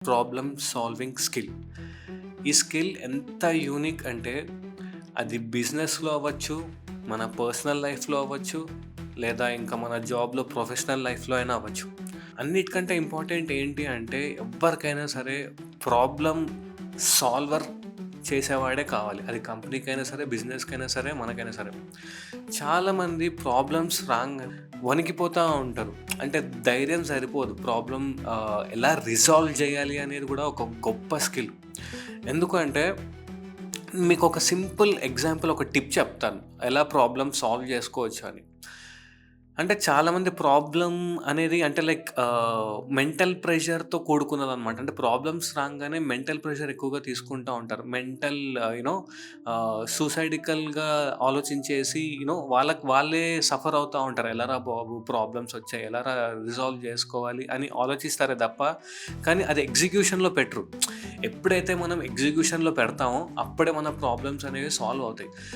Problem solving skill. ఈ skill ఎంత unique అంటే అది బిజినెస్‌లో అవ్వచ్చు, మన పర్సనల్ లైఫ్‌లో అవ్వచ్చు, లేదా ఇంకా మన జాబ్‌లో ప్రొఫెషనల్ లైఫ్‌లో అయినా అవ్వచ్చు. అన్నిటికంటే ఇంపార్టెంట్ ఏంటి అంటే ఎవ్వరికైనా సరే ప్రాబ్లమ్ సాల్వర్ చేసేవాడే కావాలి. అది కంపెనీకైనా సరే, బిజినెస్‌కైనా సరే, మనకైనా సరే. చాలామంది ప్రాబ్లమ్స్ రాంగానే వణికిపోతా ఉంటారు. అంటే ధైర్యం సరిపోదు. ఎలా రిజాల్వ్ చేయాలి అనేది కూడా ఒక గొప్ప స్కిల్. ఎందుకు అంటే మీకొక సింపుల్ ఎగ్జాంపుల్, ఒక టిప్ చెప్తాను. ఎలా ప్రాబ్లమ్ సాల్వ్ చేసుకోవచ్చు అని. అంటే చాలామంది ప్రాబ్లమ్ అనేది అంటే మెంటల్ ప్రెషర్‌తో కూడుకున్నదనమాట. అంటే ప్రాబ్లమ్స్ రాంగానే మెంటల్ ప్రెషర్ ఎక్కువగా తీసుకుంటా ఉంటారు. సూసైడికల్‌గా ఆలోచించేసి వాళ్ళకి వాళ్ళే సఫర్ అవుతా ఉంటారు. ఎలారా బాబు ప్రాబ్లమ్స్ వచ్చాయి, ఎలారా రిజాల్వ్ చేసుకోవాలి అని ఆలోచిస్తారే తప్ప, కానీ అది ఎగ్జిక్యూషన్‌లో పెట్టరు. ఎప్పుడైతే మనం ఎగ్జిక్యూషన్‌లో పెడతామో అప్పుడే మన ప్రాబ్లమ్స్ అనేవి సాల్వ్ అవుతాయి.